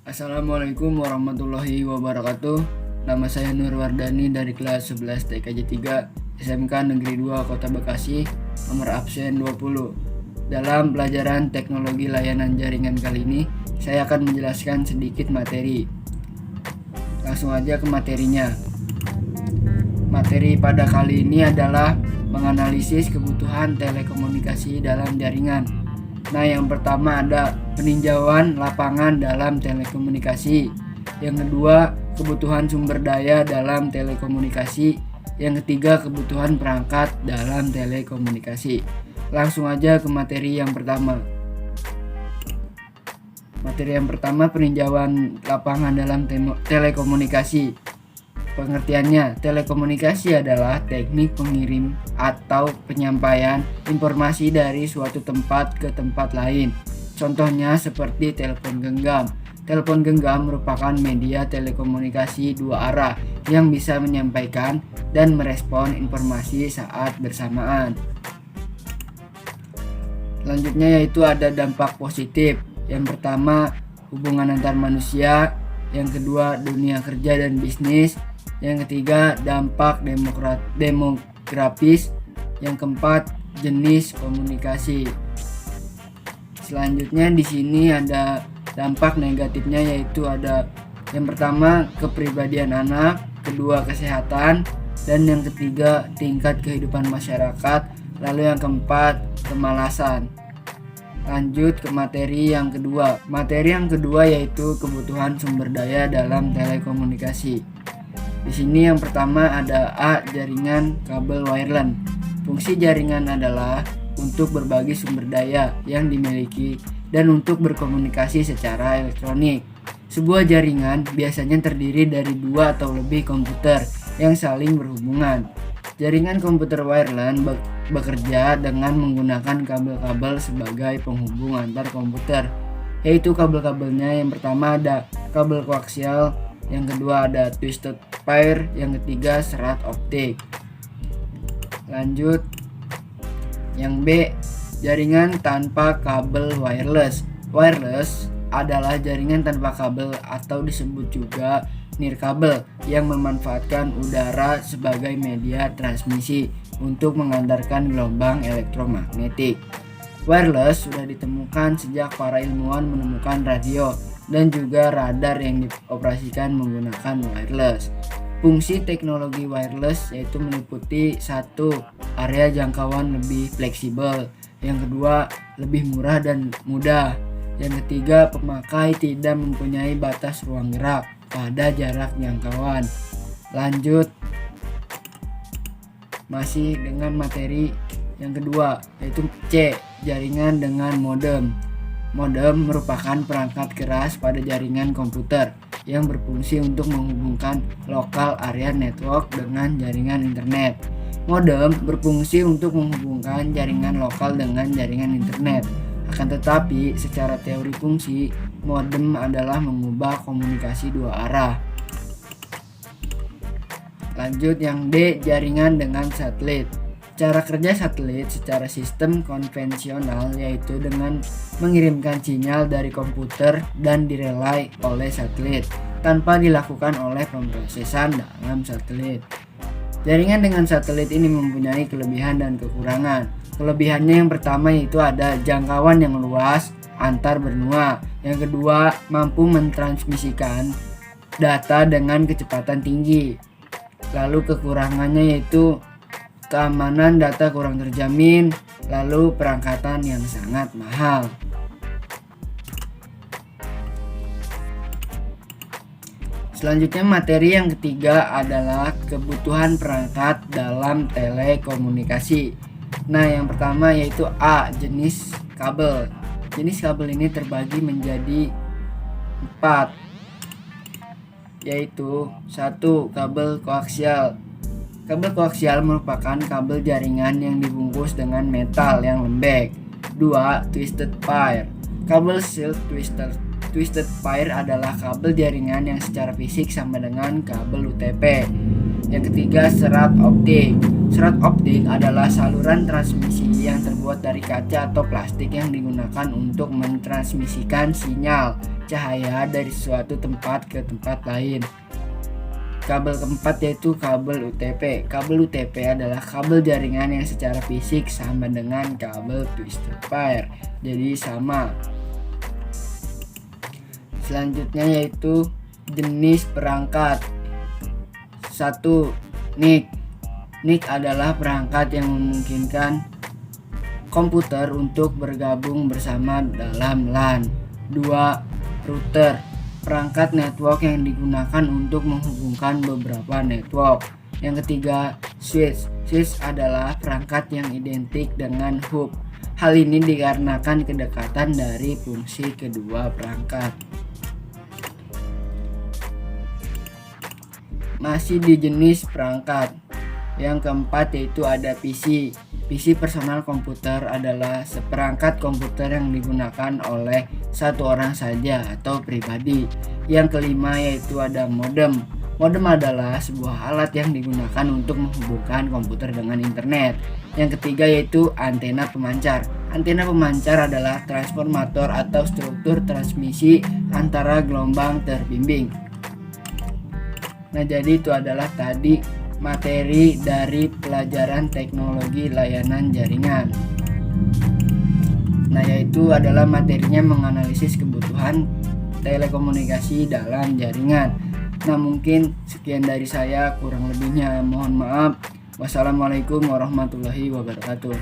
Assalamualaikum warahmatullahi wabarakatuh. Nama saya Nur Wardani dari kelas 11 TKJ 3 SMK Negeri 2 Kota Bekasi, nomor absen 20. Dalam pelajaran teknologi layanan jaringan kali ini, saya akan menjelaskan sedikit materi. Langsung aja ke materinya. Materi pada kali ini adalah menganalisis kebutuhan telekomunikasi dalam jaringan. Nah, yang pertama ada peninjauan lapangan dalam telekomunikasi. Yang kedua, kebutuhan sumber daya dalam telekomunikasi. Yang ketiga, kebutuhan perangkat dalam telekomunikasi. Langsung aja ke materi yang pertama. Materi yang pertama, peninjauan lapangan dalam telekomunikasi. Pengertiannya, telekomunikasi adalah teknik pengirim atau penyampaian informasi dari suatu tempat ke tempat lain. Contohnya seperti telepon genggam. Telepon genggam merupakan media telekomunikasi dua arah yang bisa menyampaikan dan merespon informasi saat bersamaan. Selanjutnya yaitu ada dampak positif. Yang pertama, hubungan antar manusia. Yang kedua, dunia kerja dan bisnis. Yang ketiga, dampak demografis. Yang keempat, jenis komunikasi. Selanjutnya di sini ada dampak negatifnya, yaitu ada yang pertama, kepribadian anak, kedua, kesehatan, dan yang ketiga, tingkat kehidupan masyarakat, lalu yang keempat, kemalasan. Lanjut ke materi yang kedua. Materi yang kedua yaitu kebutuhan sumber daya dalam telekomunikasi. Di sini yang pertama ada A, jaringan kabel wireless. Fungsi jaringan adalah untuk berbagi sumber daya yang dimiliki dan untuk berkomunikasi secara elektronik. Sebuah jaringan biasanya terdiri dari dua atau lebih komputer yang saling berhubungan. Jaringan komputer wireless bekerja dengan menggunakan kabel-kabel sebagai penghubung antar komputer, yaitu kabel-kabelnya yang pertama ada kabel koaksial, yang kedua ada twisted pair, yang ketiga serat optik. Lanjut yang B, jaringan tanpa kabel wireless. Wireless adalah jaringan tanpa kabel atau disebut juga nirkabel yang memanfaatkan udara sebagai media transmisi untuk mengantarkan gelombang elektromagnetik. Wireless sudah ditemukan sejak para ilmuwan menemukan radio dan juga radar yang dioperasikan menggunakan wireless. Fungsi teknologi wireless yaitu meliputi satu, area jangkauan lebih fleksibel, yang kedua, lebih murah dan mudah, yang ketiga, pemakai tidak mempunyai batas ruang gerak pada jarak jangkauan. Lanjut masih dengan materi yang kedua yaitu C, jaringan dengan modem. Modem merupakan perangkat keras pada jaringan komputer yang berfungsi untuk menghubungkan lokal area network dengan jaringan internet. Modem berfungsi untuk menghubungkan jaringan lokal dengan jaringan internet. Akan tetapi, secara teori fungsi, modem adalah mengubah komunikasi dua arah. Lanjut yang D, jaringan dengan satelit. Cara kerja satelit secara sistem konvensional yaitu dengan mengirimkan sinyal dari komputer dan direlay oleh satelit tanpa dilakukan oleh pemrosesan dalam satelit. Jaringan dengan satelit ini mempunyai kelebihan dan kekurangan. Kelebihannya yang pertama yaitu ada jangkauan yang luas antar benua. Yang kedua, mampu mentransmisikan data dengan kecepatan tinggi. Lalu kekurangannya yaitu keamanan data kurang terjamin, lalu perangkatan yang sangat mahal. Selanjutnya materi yang ketiga adalah kebutuhan perangkat dalam telekomunikasi. Nah, yang pertama yaitu A, jenis kabel. Jenis kabel ini terbagi menjadi 4, yaitu 1, kabel koaksial. Kabel koaksial merupakan kabel jaringan yang dibungkus dengan metal yang lembek. 2, twisted pair. Kabel silk twisted pair adalah kabel jaringan yang secara fisik sama dengan kabel UTP. Yang ketiga, serat optik. Serat optik adalah saluran transmisi yang terbuat dari kaca atau plastik yang digunakan untuk mentransmisikan sinyal cahaya dari suatu tempat ke tempat lain. Kabel keempat yaitu kabel UTP. Kabel UTP adalah kabel jaringan yang secara fisik sama dengan kabel twisted pair, jadi sama. Selanjutnya yaitu jenis perangkat. 1. NIC. NIC adalah perangkat yang memungkinkan komputer untuk bergabung bersama dalam LAN. 2. Router. Perangkat network yang digunakan untuk menghubungkan beberapa network. Yang ketiga, switch. Switch adalah perangkat yang identik dengan hub. Hal ini dikarenakan kedekatan dari fungsi kedua perangkat. Masih di jenis perangkat. Yang keempat yaitu ada PC. PC personal komputer adalah seperangkat komputer yang digunakan oleh satu orang saja atau pribadi. Yang kelima yaitu ada modem. Modem adalah sebuah alat yang digunakan untuk menghubungkan komputer dengan internet. Yang ketiga yaitu antena pemancar. Antena pemancar adalah transformator atau struktur transmisi antara gelombang terbimbing. Nah, jadi itu adalah tadi materi dari pelajaran teknologi layanan jaringan. Nah, yaitu adalah materinya menganalisis kebutuhan telekomunikasi dalam jaringan. Nah, mungkin sekian dari saya, kurang lebihnya mohon maaf. Wassalamualaikum warahmatullahi wabarakatuh.